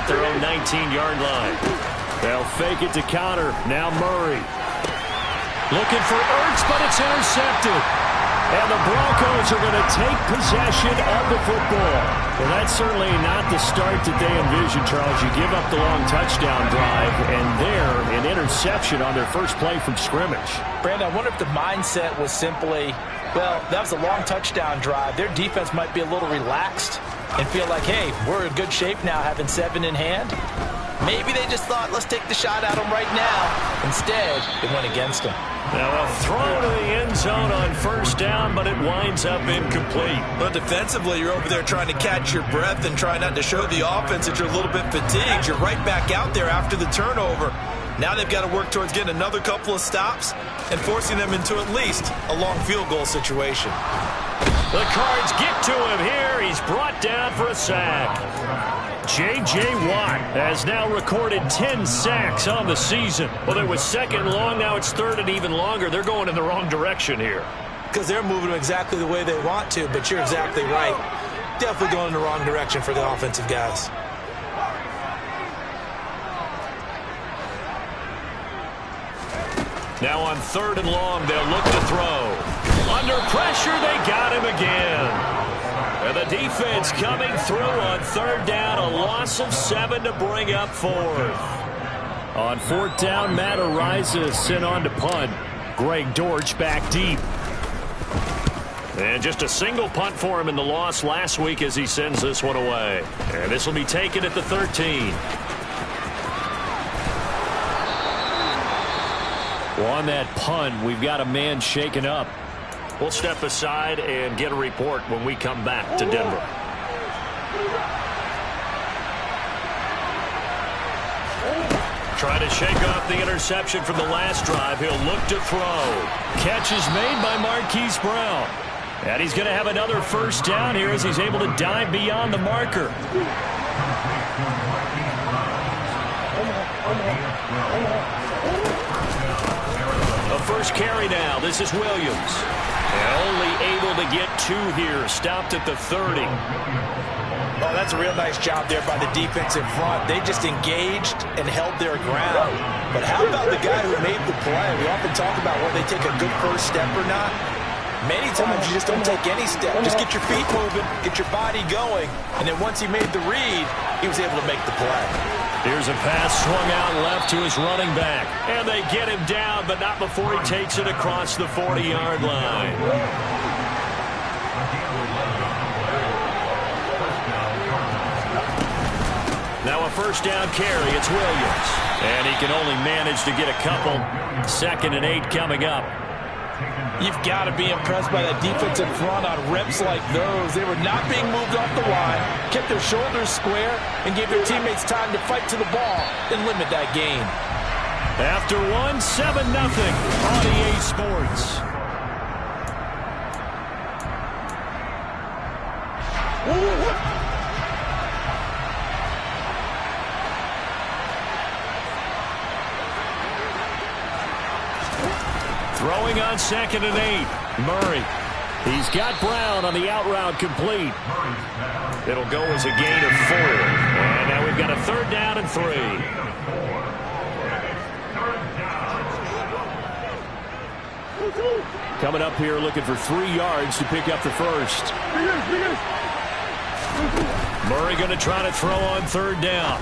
their own 19-yard line. They'll fake it to counter. Now Murray. Looking for Ertz, but it's intercepted. And the Broncos are going to take possession of the football. Well, that's certainly not the start that they envisioned, Charles. You give up the long touchdown drive, and there, an interception on their first play from scrimmage. Brandon, I wonder if the mindset was simply, well, that was a long touchdown drive. Their defense might be a little relaxed and feel like, hey, we're in good shape now, having 7 in hand. Maybe they just thought, let's take the shot at them right now. Instead, it went against them. Now a throw to the end zone on first down, but it winds up incomplete. But defensively, you're over there trying to catch your breath and try not to show the offense that you're a little bit fatigued. You're right back out there after the turnover. Now they've got to work towards getting another couple of stops and forcing them into at least a long field goal situation. The Cards get to him here. He's brought down for a sack. J.J. Watt has now recorded 10 sacks on the season. Well, it was second long. Now it's third and even longer. They're going in the wrong direction here. Because they're moving exactly the way they want to, but you're exactly right. Definitely going in the wrong direction for the offensive guys. Now on third and long, they'll look to throw. Under pressure, they got him again. And the defense coming through on third down, a loss of 7 to bring up fourth. On fourth down, Matt Ariza sent on to punt. Greg Dortch back deep. And just a single punt for him in the loss last week as he sends this one away. And this will be taken at the 13. Well, on that punt, we've got a man shaken up. We'll step aside and get a report when we come back to Denver. Trying to shake off the interception from the last drive. He'll look to throw. Catch is made by Marquise Brown. And he's going to have another first down here as he's able to dive beyond the marker. The first carry now. This is Williams. And only able to get 2 here. Stopped at the 30. Oh, that's a real nice job there by the defense in front. They just engaged and held their ground. But how about the guy who made the play? We often talk about whether they take a good first step or not. Many times you just don't take any step. Just get your feet moving, get your body going. And then once he made the read, he was able to make the play. Here's a pass swung out left to his running back. And they get him down, but not before he takes it across the 40-yard line. Now a first down carry. It's Williams. And he can only manage to get a couple. 2nd and 8 coming up. You've got to be impressed by that defensive front on reps like those. They were not being moved off the line, kept their shoulders square, and gave their teammates time to fight to the ball and limit that gain. After 1, 7-0 on EA Sports. Throwing on 2nd and 8. Murray. He's got Brown on the out route complete. It'll go as a gain of 4. And now we've got a 3rd down and 3. Coming up here looking for 3 yards to pick up the first. Murray going to try to throw on 3rd down.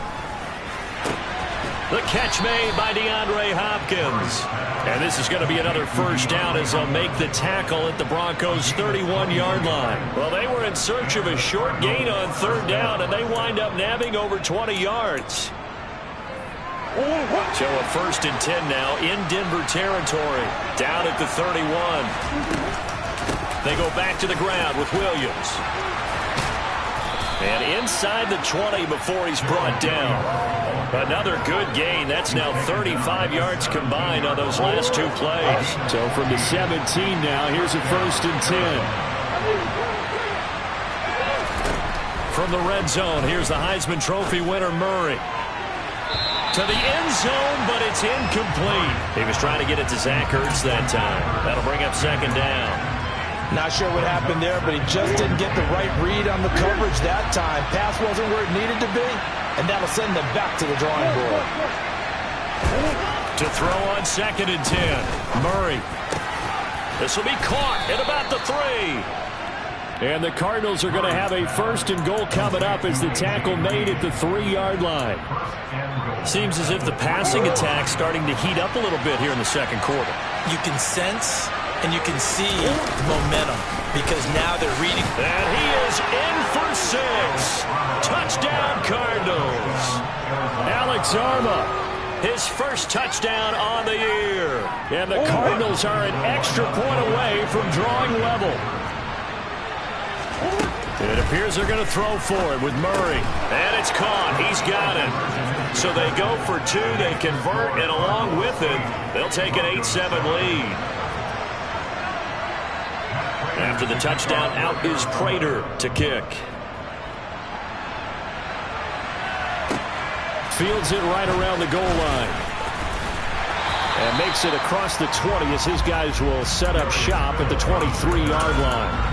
The catch made by DeAndre Hopkins. And this is going to be another first down as they'll make the tackle at the Broncos' 31-yard line. Well, they were in search of a short gain on 3rd down, and they wind up nabbing over 20 yards. So a 1st and 10 now in Denver territory. Down at the 31. They go back to the ground with Williams. And inside the 20 before he's brought down. Another good gain. That's now 35 yards combined on those last 2 plays. So from the 17 now, here's a 1st and 10. From the red zone, here's the Heisman Trophy winner, Murray. To the end zone, but it's incomplete. He was trying to get it to Zach Ertz that time. That'll bring up 2nd down. Not sure what happened there, but he just didn't get the right read on the coverage that time. Pass wasn't where it needed to be. And that'll send them back to the drawing board. To throw on 2nd and 10. Murray. This will be caught at about the 3. And the Cardinals are going to have a 1st and goal coming up as the tackle made at the 3-yard line. Seems as if the passing attack's starting to heat up a little bit here in the second quarter. You can sense and you can see momentum because now they're reading. And he is in for 6. Touchdown, Cardinals. Alex Arma, his first touchdown on the year. And the Cardinals are an extra point away from drawing level. It appears they're going to throw for it with Murray. And it's caught. He's got it. So they go for 2. They convert, and along with it, they'll take an 8-7 lead. After the touchdown, out is Prater to kick. Fields it right around the goal line. And makes it across the 20 as his guys will set up shop at the 23-yard line.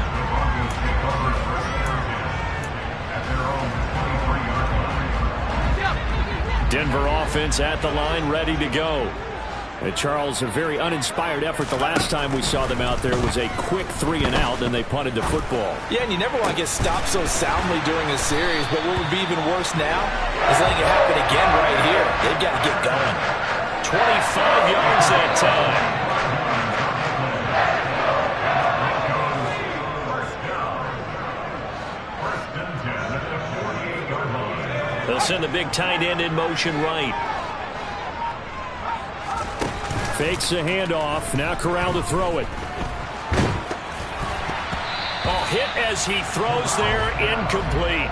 Denver offense at the line, ready to go. And Charles, a very uninspired effort the last time we saw them out there was a quick 3-and-out, and they punted the football. Yeah, and you never want to get stopped so soundly during a series, but what would be even worse now is letting it happen again right here. They've got to get going. 25 yards that time. They'll send the big tight end in motion right. Fakes the handoff. Now Corral to throw it. Oh, hit as he throws there. Incomplete.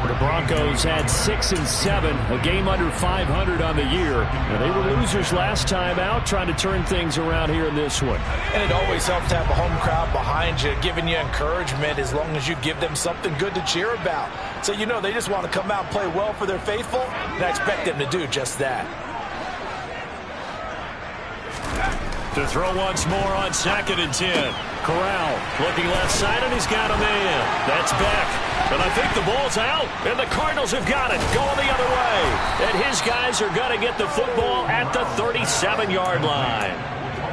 The Broncos had 6 and 7, a game under 500 on the year. And they were losers last time out, trying to turn things around here in this one. And it always helps to have a home crowd behind you, giving you encouragement as long as you give them something good to cheer about. So you know they just want to come out and play well for their faithful, and I expect them to do just that. To throw once more on 2nd and 10. Corral looking left side, and he's got a man. That's Beck. And I think the ball's out, and the Cardinals have got it going the other way. And his guys are going to get the football at the 37-yard line.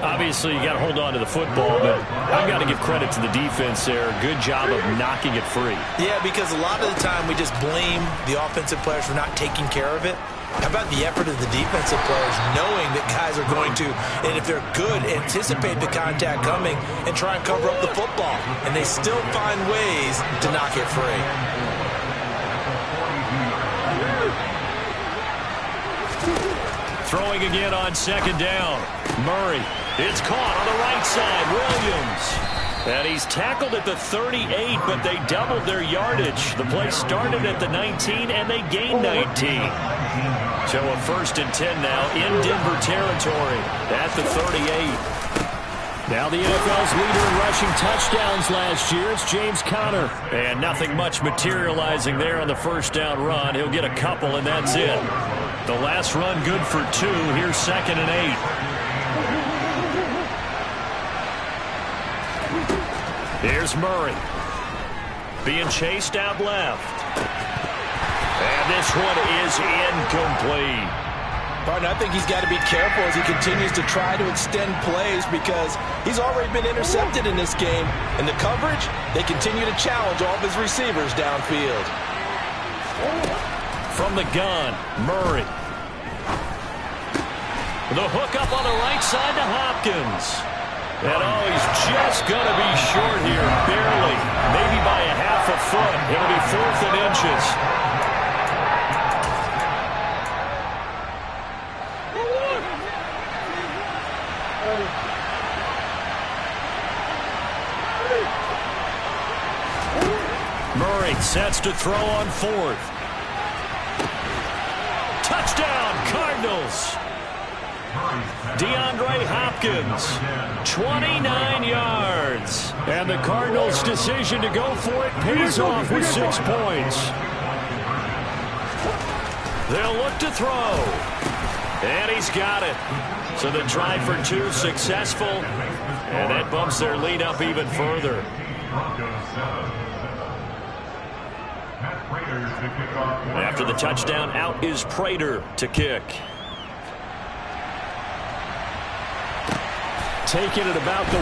Obviously, you got to hold on to the football, but I've got to give credit to the defense there. Good job of knocking it free. Yeah, because a lot of the time we just blame the offensive players for not taking care of it. How about the effort of the defensive players knowing that guys are going to, and if they're good, anticipate the contact coming and try and cover up the football. And they still find ways to knock it free. Throwing again on 2nd down. Murray. It's caught on the right side. Williams. And he's tackled at the 38, but they doubled their yardage. The play started at the 19, and they gained 19. So a 1st and 10 now in Denver territory at the 38. Now the NFL's leader in rushing touchdowns last year is James Conner. And nothing much materializing there on the 1st down run. He'll get a couple, and that's it. The last run good for 2. Here's 2nd and 8. Here's Murray. Being chased out left. And this one is incomplete. Pardon, I think he's got to be careful as he continues to try to extend plays because he's already been intercepted in this game. In the coverage, they continue to challenge all of his receivers downfield. From the gun, Murray. The hook up on the right side to Hopkins. And oh, he's just going to be short here, barely. Maybe by a half a foot. It'll be 4th and inches. Murray sets to throw on 4th. Touchdown, Cardinals. DeAndre Hopkins, 29 yards. And the Cardinals' decision to go for it pays off with 6 points. They'll look to throw. And he's got it. So the try for 2 successful. And that bumps their lead up even further. After the touchdown, out is Prater to kick. Taking it about the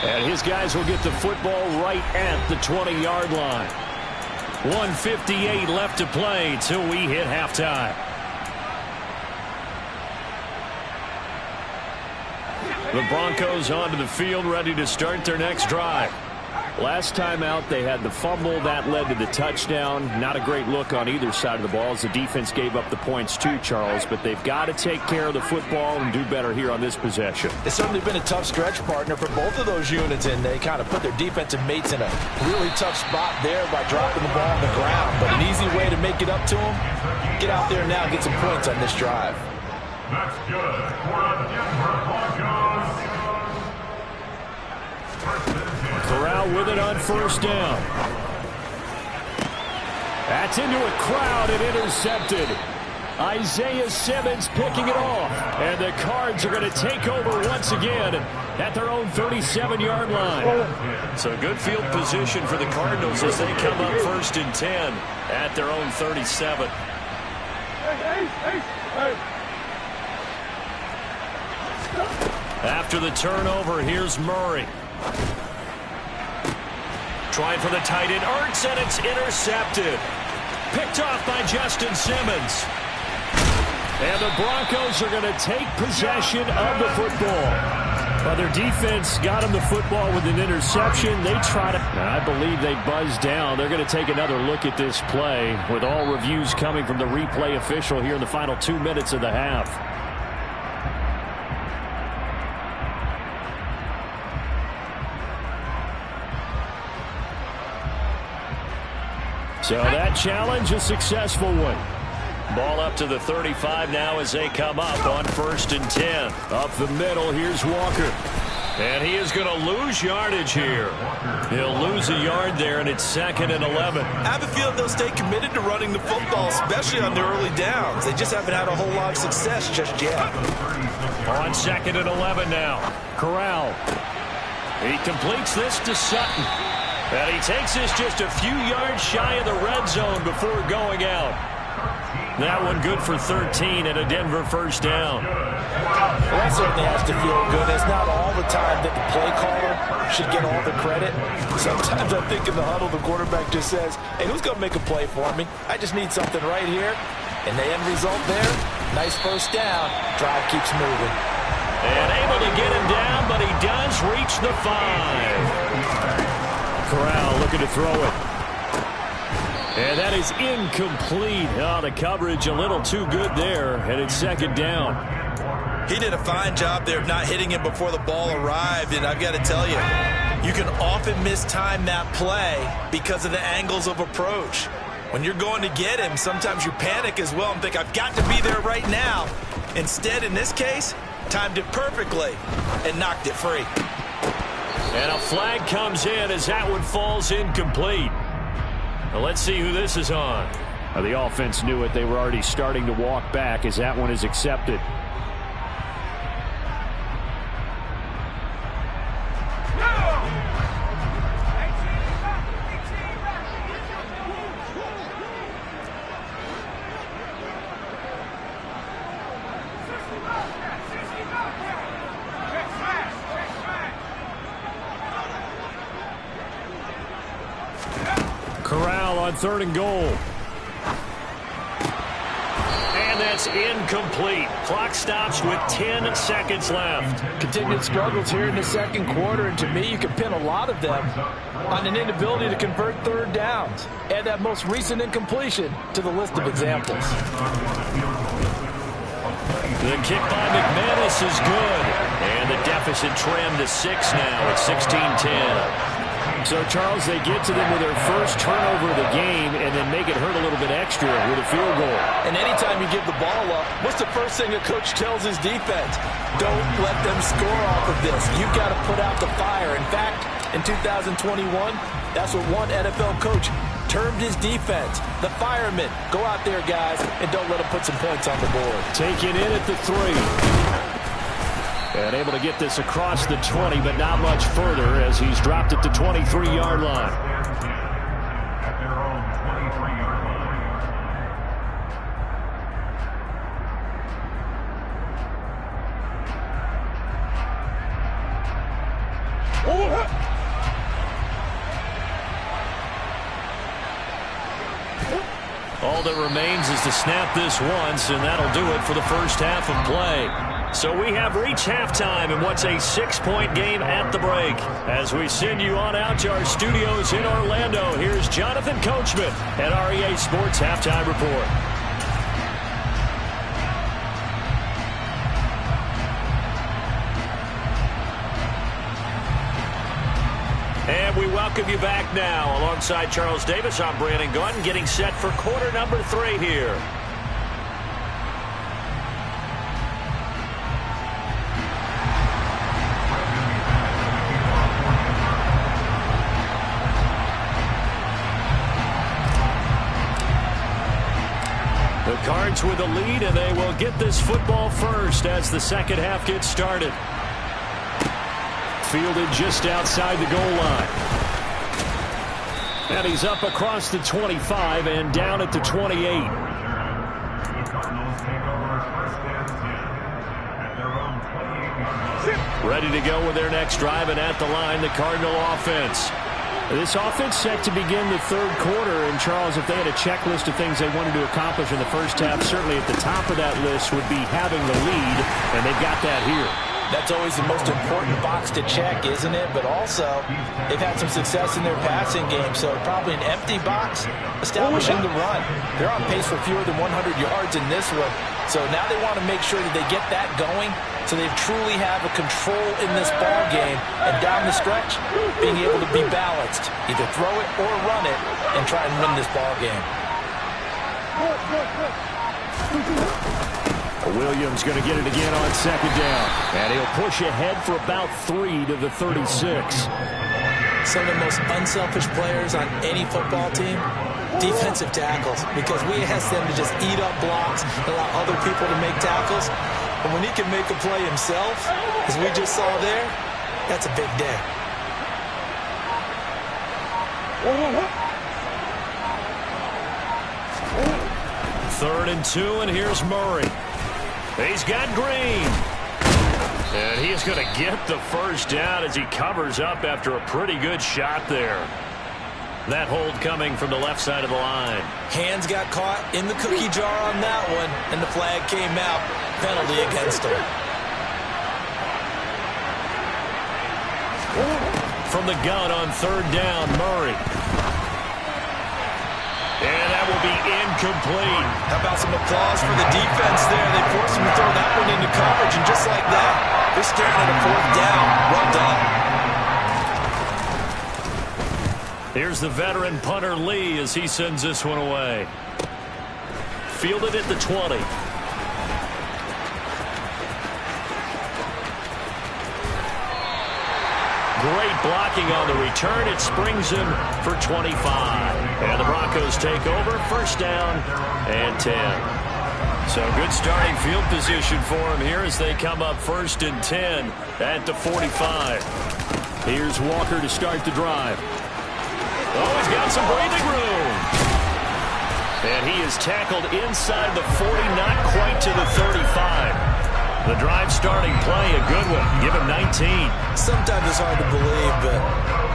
1. And his guys will get the football right at the 20-yard line. 1:58 left to play till we hit halftime. The Broncos onto the field, ready to start their next drive. Last time out, they had the fumble. That led to the touchdown. Not a great look on either side of the ball as the defense gave up the points too, Charles. But they've got to take care of the football and do better here on this possession. It's certainly been a tough stretch, partner, for both of those units, and they kind of put their defensive mates in a really tough spot there by dropping the ball on the ground. But an easy way to make it up to them, get out there now and get some points on this drive. That's good for the Denver Broncos. Corral with it on first down. That's into a crowd and intercepted. Isaiah Simmons picking it off. And the Cards are going to take over once again at their own 37-yard line. So good field position for the Cardinals as they come up 1st and 10 at their own 37. After the turnover, here's Murray. Trying for the tight end, Ertz, and it's intercepted. Picked off by Justin Simmons. And the Broncos are going to take possession of the football. Well, their defense got them the football with an interception. They try to, I believe they buzzed down. They're going to take another look at this play with all reviews coming from the replay official here in the final 2 minutes of the half. So that challenge, a successful one. Ball up to the 35 now as they come up on 1st and 10. Up the middle, here's Walker. And he is going to lose yardage here. He'll lose a yard there, and it's 2nd and 11. I have a feeling they'll stay committed to running the football, especially on their early downs. They just haven't had a whole lot of success just yet. On 2nd and 11 now. Corral. He completes this to Sutton. And he takes this just a few yards shy of the red zone before going out. That one good for 13 and a Denver first down. Well, that certainly has to feel good. It's not all the time that the play caller should get all the credit. Sometimes I think in the huddle, the quarterback just says, hey, who's going to make a play for me? I just need something right here. And the end result there, nice first down. Drive keeps moving. And able to get him down, but he does reach the 5. Corral looking to throw it. And that is incomplete. Oh, the coverage a little too good there, and it's 2nd down. He did a fine job there of not hitting him before the ball arrived, and I've got to tell you, you can often mistime that play because of the angles of approach. When you're going to get him, sometimes you panic as well and think, I've got to be there right now. Instead, in this case, timed it perfectly and knocked it free. And a flag comes in as that one falls incomplete. Now let's see who this is on. Now the offense knew it. They were already starting to walk back as that one is accepted. Corral on 3rd and goal. And that's incomplete. Clock stops with 10 seconds left. Continued struggles here in the 2nd quarter, and to me, you can pin a lot of them on an inability to convert 3rd downs. Add that most recent incompletion to the list of examples. The kick by McManus is good. And the deficit trimmed to 6 now at 16-10. So, Charles, they get to them with their first turnover of the game and then make it hurt a little bit extra with a field goal. And anytime you give the ball up, what's the first thing a coach tells his defense? Don't let them score off of this. You've got to put out the fire. In fact, in 2021, that's what one NFL coach termed his defense. The firemen. Go out there, guys, and don't let them put some points on the board. Taken in at the 3. And able to get this across the 20, but not much further as he's dropped at the 23-yard line. All that remains is to snap this once, and that'll do it for the first half of play. So we have reached halftime in what's a 6-point game at the break. As we send you on out to our studios in Orlando, here's Jonathan Coachman at REA Sports Halftime Report. And we welcome you back now. Alongside Charles Davis, I'm Brandon Gordon, getting set for quarter number 3 here. The Cards with the lead, and they will get this football first as the second half gets started. Fielded just outside the goal line. And he's up across the 25 and down at the 28. Ready to go with their next drive, and at the line, the Cardinal offense. This offense set to begin the third quarter, and Charles, if they had a checklist of things they wanted to accomplish in the first half, certainly at the top of that list would be having the lead, and they've got that here. That's always the most important box to check, isn't it? But also, they've had some success in their passing game, so probably an empty box establishing the run. They're on pace for fewer than 100 yards in this one, so now they want to make sure that they get that going so they truly have a control in this ball game, and down the stretch, being able to be balanced, either throw it or run it, and try and win this ball game. Williams going to get it again on second down. And he'll push ahead for about 3 to the 36. Some of the most unselfish players on any football team, defensive tackles, because we ask them to just eat up blocks, allow other people to make tackles. But when he can make a play himself, as we just saw there, that's a big day. Third and 2, and here's Murray. He's got Green. And he is going to get the first down as he covers up after a pretty good shot there. That hold coming from the left side of the line. Hands got caught in the cookie jar on that one, and the flag came out. Penalty against him. From the gun on third down, Murray. And that will be incomplete. How about some applause for the defense there? They forced him to throw that one into coverage, and just like that, they're staring at a fourth down. Well done. Here's the veteran punter Lee as he sends this one away. Fielded at the 20. Great blocking on the return. It springs him for 25. And the Broncos take over. First down and 10. So good starting field position for him here as they come up first and 10 at the 45. Here's Walker to start the drive. Oh, he's got some breathing room. And he is tackled inside the 40, not quite to the 35. The drive starting play, a good one. Give him 19. Sometimes it's hard to believe, but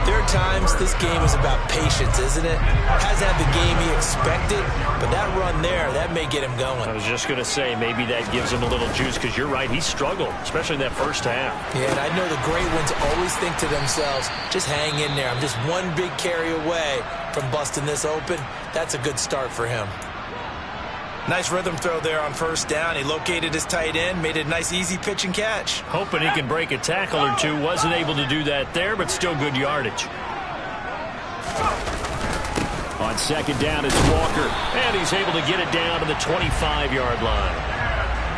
there are times this game is about patience, isn't it? Hasn't had the game he expected, but that run there, that may get him going. I was just going to say, maybe that gives him a little juice, because you're right, he struggled, especially in that first half. Yeah, and I know the great ones always think to themselves, just hang in there. I'm just one big carry away from busting this open. That's a good start for him. Nice rhythm throw there on first down. He located his tight end, made it a nice easy pitch and catch. Hoping he can break a tackle or two. Wasn't able to do that there, but still good yardage. On second down, it's Walker. And he's able to get it down to the 25-yard line.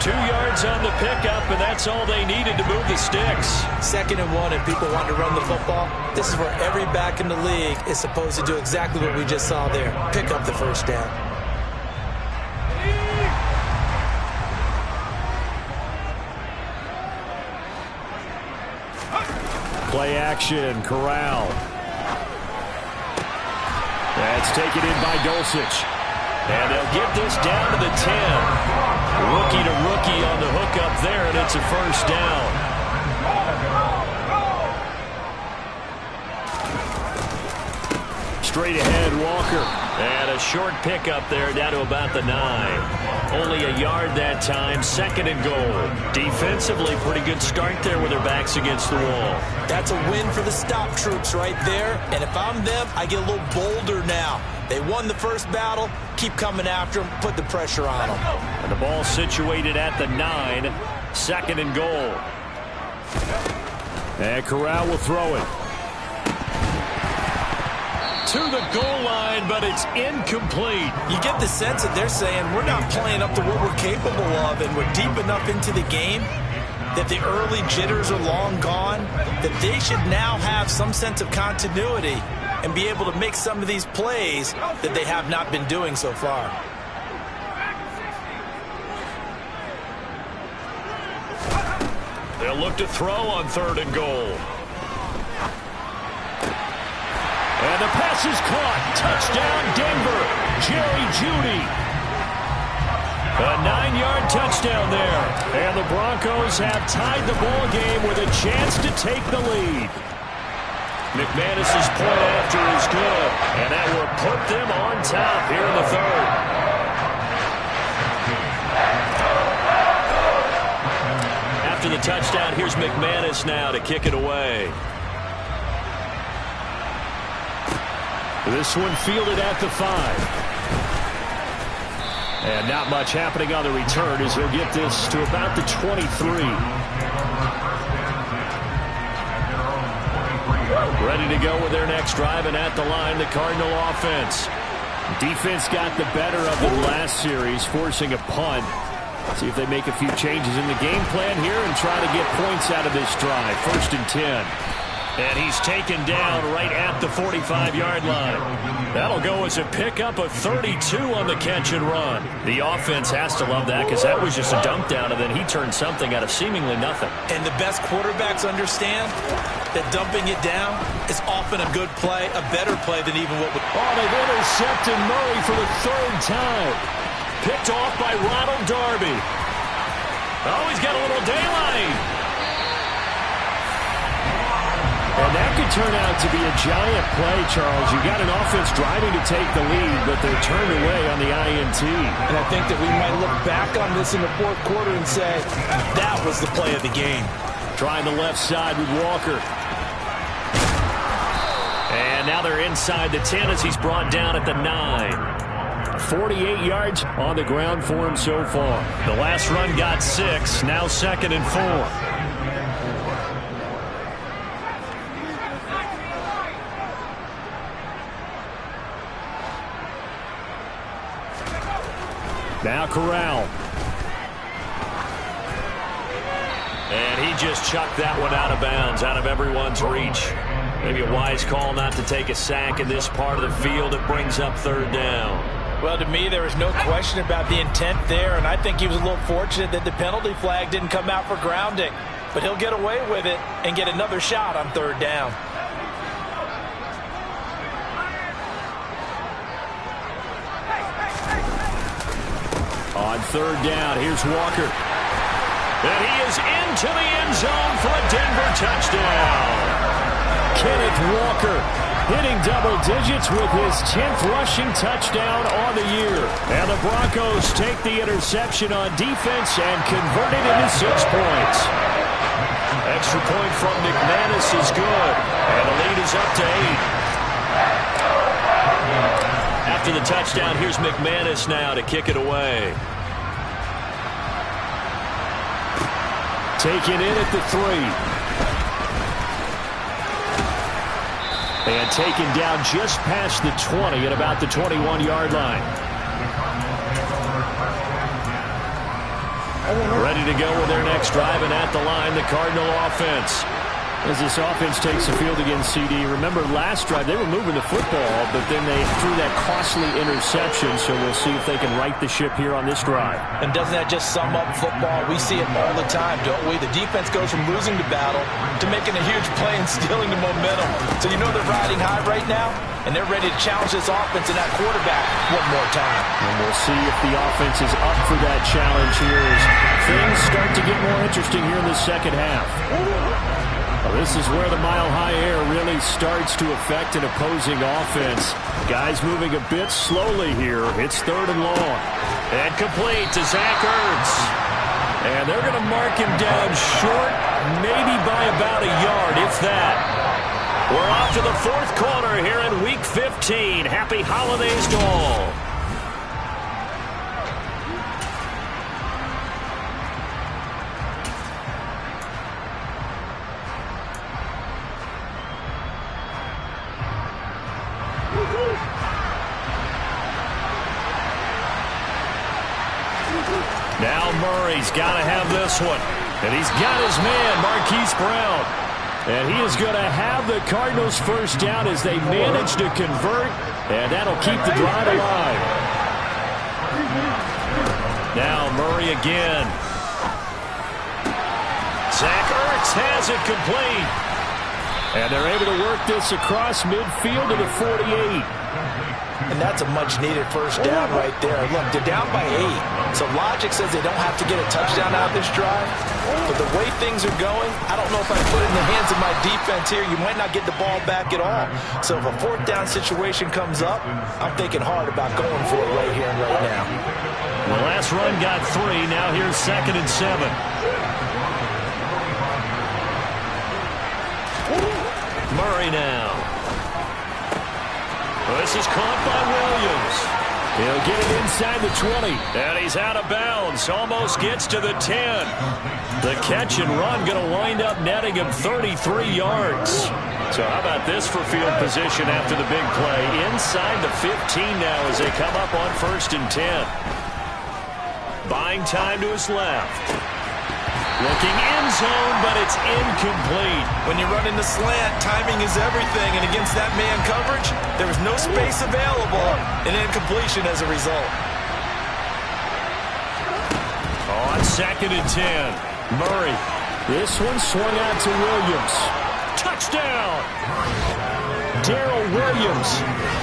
2 yards on the pickup, and that's all they needed to move the sticks. 2nd and 1, and people want to run the football. This is where every back in the league is supposed to do exactly what we just saw there. Pick up the first down. Play action, Corral. That's taken in by Dulcich. And they'll get this down to the 10. Rookie to rookie on the hook up there, and it's a first down. Straight ahead, Walker. And a short pickup there down to about the 9. Only a yard that time, 2nd and goal. Defensively, pretty good start there with their backs against the wall. That's a win for the stop troops right there. And if I'm them, I get a little bolder now. They won the first battle. Keep coming after them. Put the pressure on them. And the ball situated at the 9. 2nd and goal. And Corral will throw it. To the goal line, but it's incomplete. You get the sense that they're saying we're not playing up to what we're capable of, and we're deep enough into the game that the early jitters are long gone, that they should now have some sense of continuity and be able to make some of these plays that they have not been doing so far. They'll look to throw on 3rd and goal. And the pass is caught. Touchdown, Denver. Jerry Jeudy. A 9-yard touchdown there. And the Broncos have tied the ball game with a chance to take the lead. McManus's point after is good. And that will put them on top here in the 3rd. After the touchdown, here's McManus now to kick it away. This one fielded at the 5. And not much happening on the return as he'll get this to about the 23. Ready to go with their next drive, and at the line, the Cardinal offense. Defense got the better of them last series, forcing a punt. See if they make a few changes in the game plan here and try to get points out of this drive. 1st and 10. And he's taken down right at the 45-yard line. That'll go as a pickup of 32 on the catch and run. The offense has to love that because that was just a dump down, and then he turned something out of seemingly nothing. And the best quarterbacks understand that dumping it down is often a good play, a better play than even what would... Oh, they've intercepted Murray for the 3rd time. Picked off by Ronald Darby. Oh, he's got a little daylight. And that could turn out to be a giant play, Charles. You got an offense driving to take the lead, but they're turned away on the INT. And I think that we might look back on this in the 4th quarter and say, that was the play of the game. Trying the left side with Walker. And now they're inside the 10 as he's brought down at the 9. 48 yards on the ground for him so far. The last run got 6, now 2nd and 4. Now Corral. And he just chucked that one out of bounds, out of everyone's reach. Maybe a wise call not to take a sack in this part of the field. It brings up 3rd down. Well, to me, there was no question about the intent there, and I think he was a little fortunate that the penalty flag didn't come out for grounding. But he'll get away with it and get another shot on 3rd down. On 3rd down, here's Walker. And he is into the end zone for a Denver touchdown. Kenneth Walker hitting double digits with his 10th rushing touchdown on the year. And the Broncos take the interception on defense and convert it into 6 points. Extra point from McManus is good. And the lead is up to 8. After the touchdown, here's McManus now to kick it away. Taken in at the 3. And taken down just past the 20 at about the 21-yard line. Ready to go with their next drive, and at the line, the Cardinal offense. As this offense takes the field against CD, remember last drive they were moving the football, but then they threw that costly interception, so we'll see if they can right the ship here on this drive. And doesn't that just sum up football? We see it all the time, don't we? The defense goes from losing the battle to making a huge play and stealing the momentum. So you know they're riding high right now, and they're ready to challenge this offense and that quarterback one more time. And we'll see if the offense is up for that challenge here as things start to get more interesting here in the second half. Well, this is where the mile-high air really starts to affect an opposing offense. Guys moving a bit slowly here. It's 3rd and long. And complete to Zach Ertz. And they're going to mark him down short, maybe by about a yard, if that. We're off to the 4th quarter here in Week 15. Happy holidays to all. Now Murray's got to have this one. And he's got his man, Marquise Brown. And he is going to have the Cardinals first down as they manage to convert. And that'll keep the drive alive. Now Murray again. Zach Ertz has it complete. And they're able to work this across midfield to the 48. And that's a much-needed first down right there. Look, they're down by 8. So logic says they don't have to get a touchdown out of this drive. But the way things are going, I don't know if I put it in the hands of my defense here. You might not get the ball back at all. So if a 4th down situation comes up, I'm thinking hard about going for it right here and right now. The last run got 3. Now here's 2nd and 7. Murray now. This is caught by Williams. He'll get it inside the 20. And he's out of bounds. Almost gets to the 10. The catch and run going to wind up netting him 33 yards. So how about this for field position after the big play? Inside the 15 now as they come up on 1st and 10. Buying time to his left. Looking end zone, but it's incomplete. When you're running the slant, timing is everything, and against that man coverage, there was no space available, and incompletion as a result. On 2nd and 10, Murray. This one swung out to Williams. Touchdown! Darrell Williams,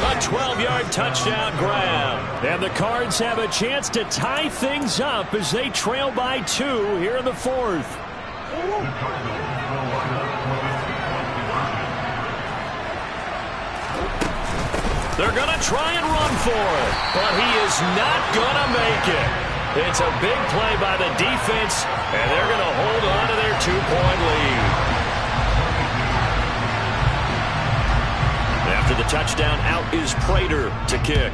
a 12-yard touchdown grab. And the Cards have a chance to tie things up as they trail by 2 here in the 4th. They're going to try and run for it, but he is not going to make it. It's a big play by the defense, and they're going to hold on to their 2-point lead. After the touchdown, out is Prater to kick.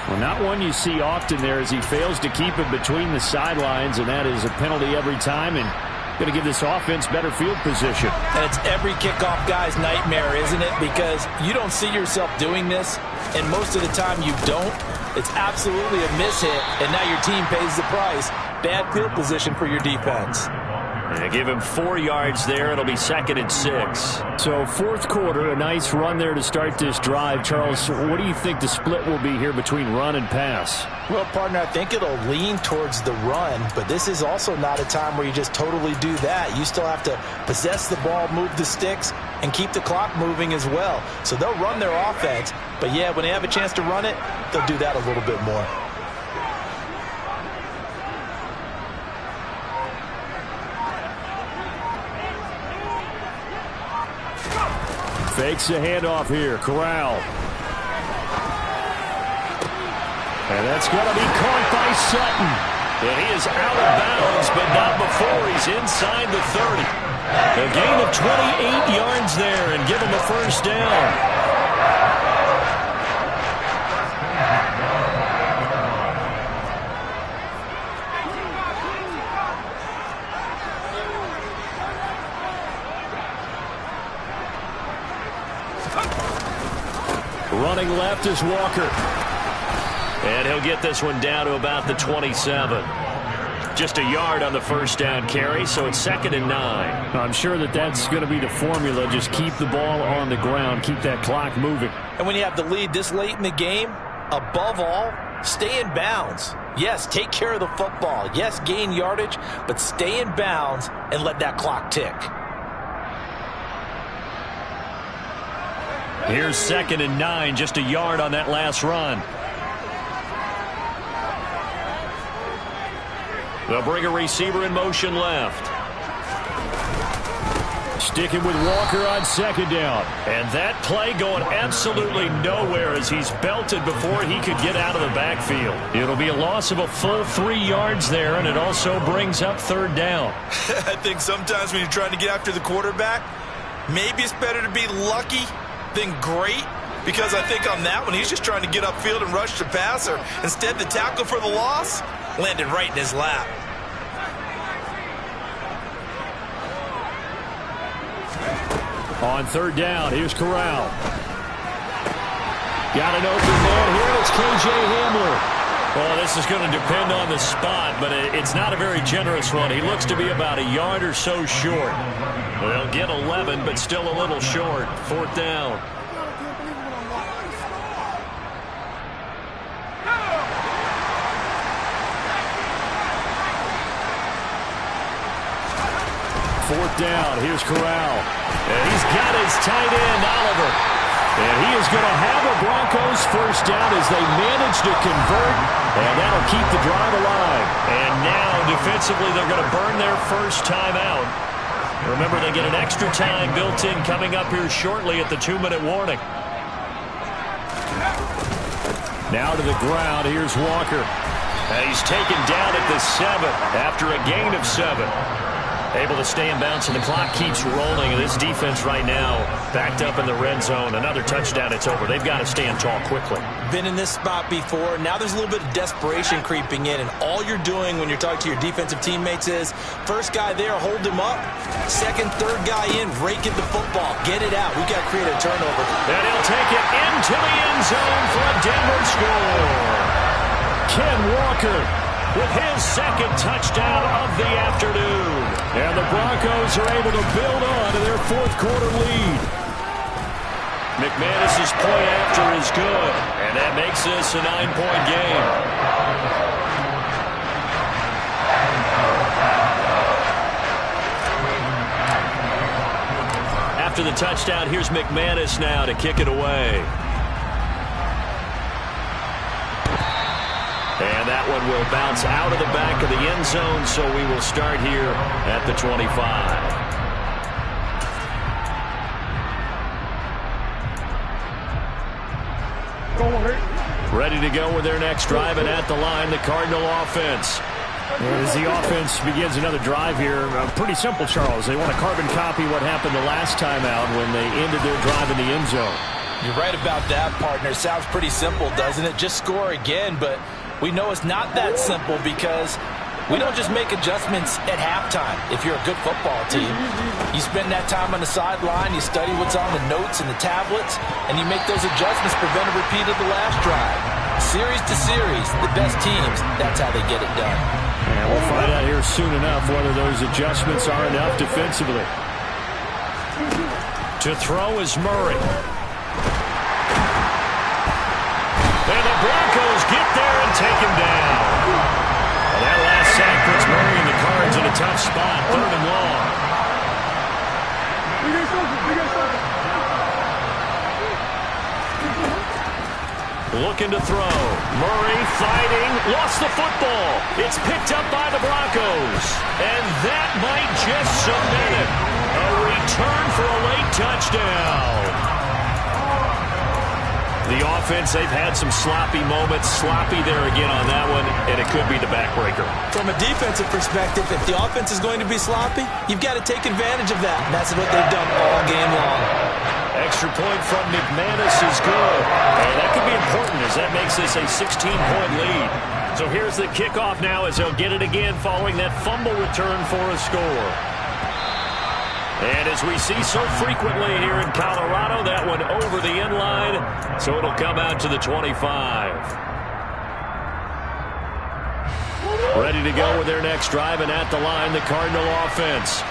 Well, not one you see often there as he fails to keep it between the sidelines, and that is a penalty every time, and going to give this offense better field position. And it's every kickoff guy's nightmare, isn't it? Because you don't see yourself doing this, and most of the time you don't. It's absolutely a mishit, and now your team pays the price. Bad field position for your defense. They give him 4 yards there. It'll be 2nd and 6. So 4th quarter, a nice run there to start this drive. Charles, what do you think the split will be here between run and pass? Well, partner, I think it'll lean towards the run, but this is also not a time where you just totally do that. You still have to possess the ball, move the sticks, and keep the clock moving as well. So they'll run their offense, but yeah, when they have a chance to run it, they'll do that a little bit more. Fakes the handoff here. Corral. And that's going to be caught by Sutton. And he is out of bounds, but not before he's inside the 30. A gain of 28 yards there and give him a first down. Running left is Walker. And he'll get this one down to about the 27. Just a yard on the first down carry, so it's 2nd and 9. I'm sure that's going to be the formula. Just keep the ball on the ground, keep that clock moving. And when you have the lead this late in the game, above all, stay in bounds. Yes, take care of the football. Yes, gain yardage, but stay in bounds and let that clock tick. Here's 2nd and 9, just a yard on that last run. They'll bring a receiver in motion left. Sticking with Walker on second down. And that play going absolutely nowhere as he's belted before he could get out of the backfield. It'll be a loss of a full 3 yards there, and it also brings up third down. I think sometimes when you're trying to get after the quarterback, maybe it's better to be lucky than great, because I think on that one, he's just trying to get upfield and rush the passer. Instead, the tackle for the loss landed right in his lap. On third down, here's Corral. Got an open man here. It's K.J. Hamler. Well, this is going to depend on the spot, but it's not a very generous one. He looks to be about a yard or so short. They'll get 11, but still a little short. Fourth down. Fourth down, here's Corral. And he's got his tight end, Oliver. And he is going to have a Broncos first down as they manage to convert, and that'll keep the drive alive. And now, defensively, they're going to burn their first time out. Remember, they get an extra time built in coming up here shortly at the 2-minute warning. Now to the ground, here's Walker. And he's taken down at the 7 after a gain of 7. Able to stay in bounds, and the clock keeps rolling. And this defense right now backed up in the red zone. Another touchdown, it's over. They've got to stand tall quickly. Been in this spot before. Now there's a little bit of desperation creeping in, and all you're doing when you're talking to your defensive teammates is first guy there, hold him up. Second, third guy in, rake at the football. Get it out. We've got to create a turnover. And he'll take it into the end zone for a Denver score. Ken Walker with his second touchdown of the afternoon. And the Broncos are able to build on to their fourth quarter lead. McManus's point after is good, and that makes this a 9-point game. After the touchdown, here's McManus now to kick it away. And that one will bounce out of the back of the end zone, so we will start here at the 25. Ready to go with their next drive, and at the line, the Cardinal offense. As the offense begins another drive here, pretty simple, Charles. They want to carbon copy what happened the last time out when they ended their drive in the end zone. You're right about that, partner. Sounds pretty simple, doesn't it? Just score again, but we know it's not that simple because we don't just make adjustments at halftime if you're a good football team. You spend that time on the sideline, you study what's on the notes and the tablets, and you make those adjustments, prevent a repeat of the last drive. Series to series, the best teams, that's how they get it done. And we'll find out here soon enough whether those adjustments are enough defensively. To throw is Murray. And the Broncos get there and take him down. Well, that last sack puts Murray and the Cards in a tough spot, 3rd and long. Looking to throw. Murray fighting, lost the football. It's picked up by the Broncos. And that might just cement it. A return for a late touchdown. The offense, they've had some sloppy moments. Sloppy there again on that one, and it could be the backbreaker. From a defensive perspective, if the offense is going to be sloppy, you've got to take advantage of that. And that's what they've done all game long. Extra point from McManus is good. And that could be important as that makes this a 16-point lead. So here's the kickoff now as they'll get it again following that fumble return for a score. And as we see so frequently here in Colorado, that one over the end line, so it'll come out to the 25. Ready to go with their next drive, and at the line, the Cardinal offense.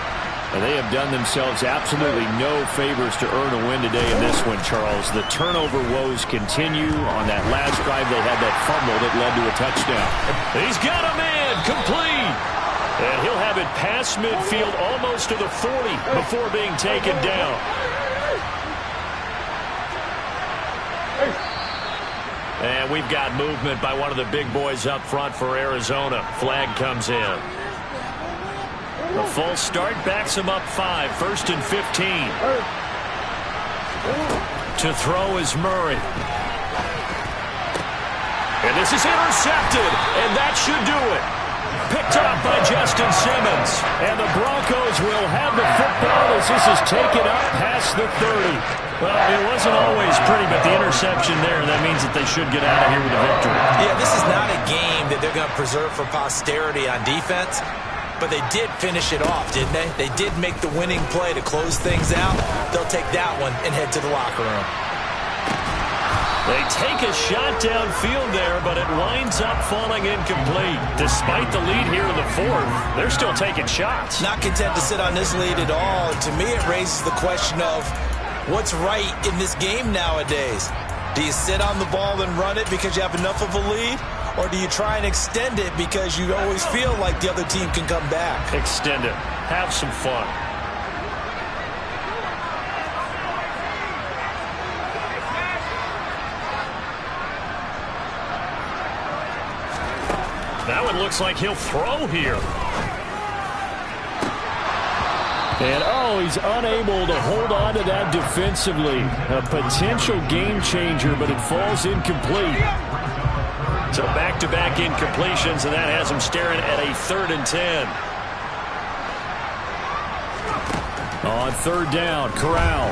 And they have done themselves absolutely no favors to earn a win today in this one, Charles. The turnover woes continue. On that last drive, they had that fumble that led to a touchdown. He's got a man, complete. And he'll have it past midfield almost to the 40 before being taken down. And we've got movement by one of the big boys up front for Arizona. Flag comes in. A full start backs him up 5. 1st and 15. To throw is Murray. And this is intercepted, and that should do it. Picked up by Justin Simmons. And the Broncos will have the football as this is taken up past the 30. Well, it wasn't always pretty, but the interception there, that means that they should get out of here with a victory. Yeah, this is not a game that they're going to preserve for posterity on defense, but they did finish it off, didn't they? They did make the winning play to close things out. They'll take that one and head to the locker room. They take a shot downfield there, but it winds up falling incomplete. Despite the lead here in the 4th, they're still taking shots. Not content to sit on this lead at all. And to me, it raises the question of what's right in this game nowadays. Do you sit on the ball and run it because you have enough of a lead? Or do you try and extend it because you always feel like the other team can come back? Extend it. Have some fun. That one looks like he'll throw here. And, oh, he's unable to hold on to that defensively. A potential game changer, but it falls incomplete. So back-to-back incompletions, and that has him staring at a 3rd and 10. On 3rd down, Corral.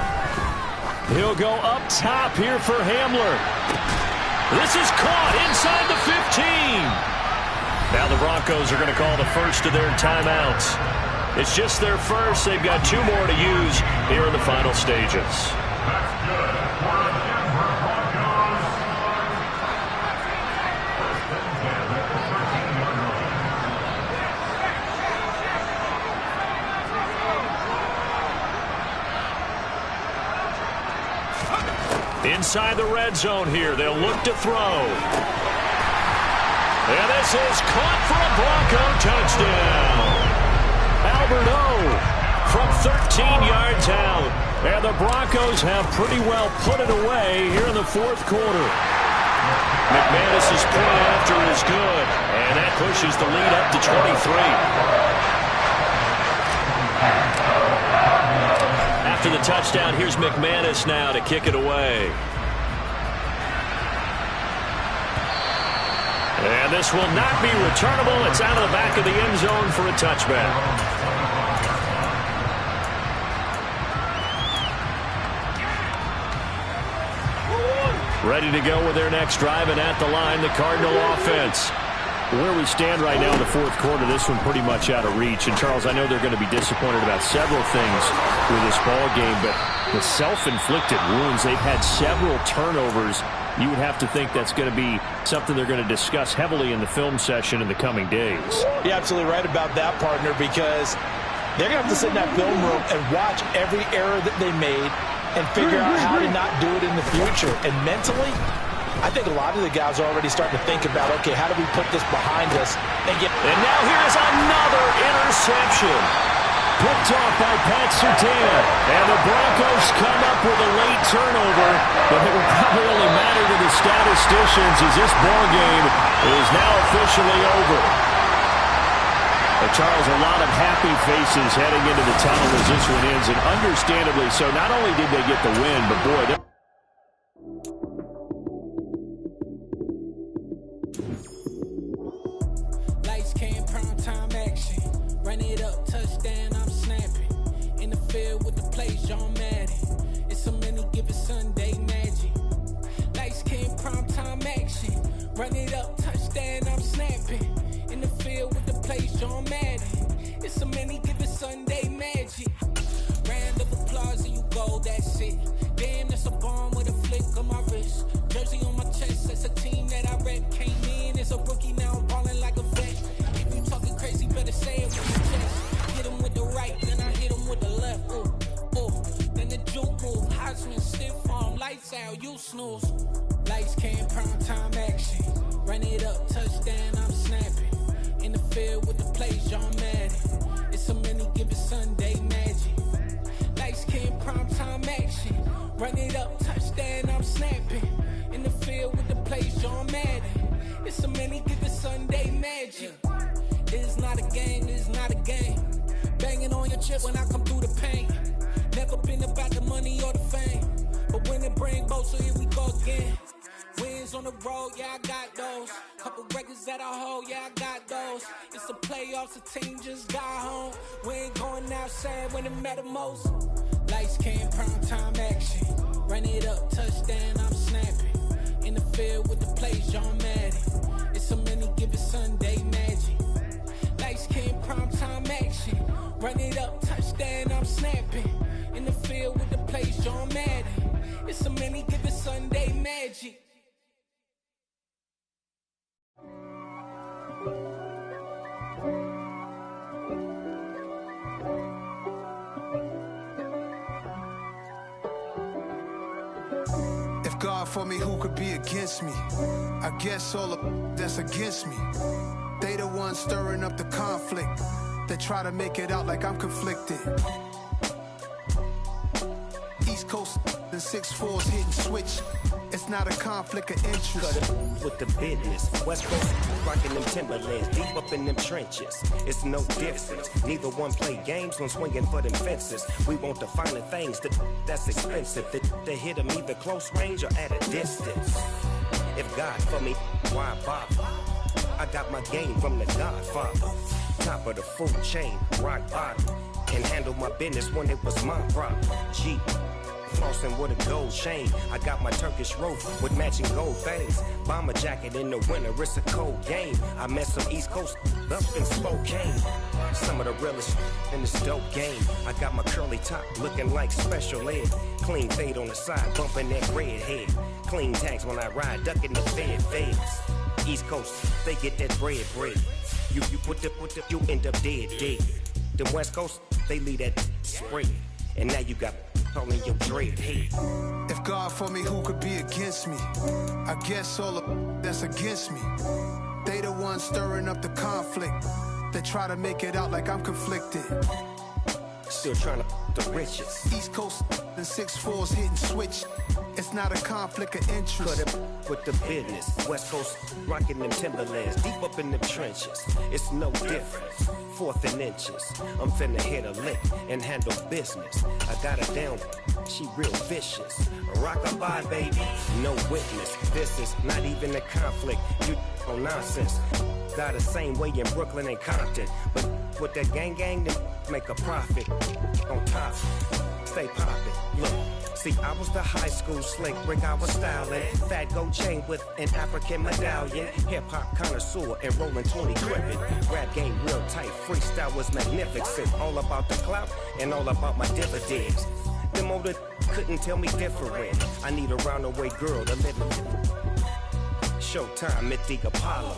He'll go up top here for Hamler. This is caught inside the 15. Now the Broncos are going to call the first of their timeouts. It's just their first. They've got 2 more to use here in the final stages. Inside the red zone here. They'll look to throw. And this is caught for a Bronco touchdown. Albert O from 13 yards out. And the Broncos have pretty well put it away here in the 4th quarter. McManus's point after is good. And that pushes the lead up to 23. After the touchdown, here's McManus now to kick it away. And this will not be returnable. It's out of the back of the end zone for a touchback. Ready to go with their next drive, and at the line, the Cardinal offense. Where we stand right now in the 4th quarter, this one pretty much out of reach. And, Charles, I know they're going to be disappointed about several things with this ball game, but the self-inflicted wounds, they've had several turnovers. You would have to think that's going to be something they're going to discuss heavily in the film session in the coming days. You're absolutely right about that, partner, because they're going to have to sit in that film room and watch every error that they made and figure out how to not do it in the future. And mentally, I think a lot of the guys are already starting to think about, okay, how do we put this behind us and get... And now here's another interception. Picked off by Pat Surtain. And the Broncos come up with a late turnover, but it will probably only matter to the statisticians as this ball game is now officially over. Charles, a lot of happy faces heading into the tunnel as this one ends, and understandably so. Not only did they get the win, but boy, lights came, prime time action. Run it up, touchdown, I'm snapping. In the field with the plays, John Madden. It's a many given Sunday magic. Lights came, prime time action. Run it up, touchdown, I'm snapping. In the field with the plays, John Madden. It's a many given Sunday magic. Round of applause and you go, that's it. Damn, that's a bomb with a flick on my wrist. Jersey on my chest, that's a team that I rep. Came in as a rookie, now I'm balling like a vet. If you talking crazy, better say it with your chest. Hit him with the right, then I hit him with the left. Ooh, ooh. Then the juke move, Heisman, stiff arm, lights out, you snooze. Lights came, prime time action. Run it up, touchdown, I'm snapping. In the field with the plays, John Madden. It's a many given Sunday magic. Lights came, prime time action. Run it up, touchdown, I'm snapping. In the field with the plays, John many give it Sunday magic. It's not a game, it's not a game. Banging on your chip when I come through the pain. Never been about the money or the fame, but when it bring both, so here we go again. Wins on the road, yeah, I got those. Couple records that I hold, yeah, I got those. It's the playoffs, the team just got home. We ain't going outside when it matter most. Lights, cam, prime time action. Run it up, touchdown, I'm snapping. In the field with the plays, John Madden. It's a many give it Sunday magic. Lights, cam, prime time action. Run it up, touchdown, I'm snapping. In the field with the plays, John Madden. It's a many give it Sunday magic. If God for me, who could be against me? I guess all of that's against me. They the ones stirring up the conflict. They try to make it out like I'm conflicted. East Coast and 6'4's hitting switch. It's not a conflict of interest. Cut it with the business. West Coast rocking them Timberlands, deep up in them trenches. It's no difference. Neither one play games when swinging for them fences. We want the finer things that's expensive. They hit them either close range or at a distance. If God for me, why bother? I got my game from the Godfather. Top of the food chain, rock bottom. Can handle my business when it was my problem. G. Flossing with a gold chain. I got my Turkish rope with matching gold things. Bomber jacket in the winter, it's a cold game. I met some East Coast up in Spokane. Some of the realest in this dope game. I got my curly top looking like special ed. Clean fade on the side, bumping that red head. Clean tags when I ride, ducking the feds. East Coast, they get that bread. You put the, you end up dead. The West Coast, they leave that spread. And now you got all in your dread head. If God for me, who could be against me? I guess all of that's against me. They the ones stirring up the conflict. They try to make it out like I'm conflicted. Still trying to the riches. East Coast and 6'4's hitting switch. It's not a conflict of interest. Cut it with the business. West Coast rocking them Timberlands, deep up in them trenches. It's no difference. 4th and inches. I'm finna hit a lick and handle business. I got her down, she real vicious. Rock-a-bye, baby, no witness. This is not even a conflict. You on nonsense. Got the same way in Brooklyn and Compton. But with that gang, then make a profit. On top, stay poppin'. Look. See, I was the high school slick Rick, I was styling. Fat gold chain with an African medallion. Hip-hop connoisseur and rolling 20 crippin'. Rap game real tight, freestyle was magnificent. All about the clout and all about my dividends. Them older couldn't tell me different. I need a round-away girl to live in. Showtime, Mythic Apollo.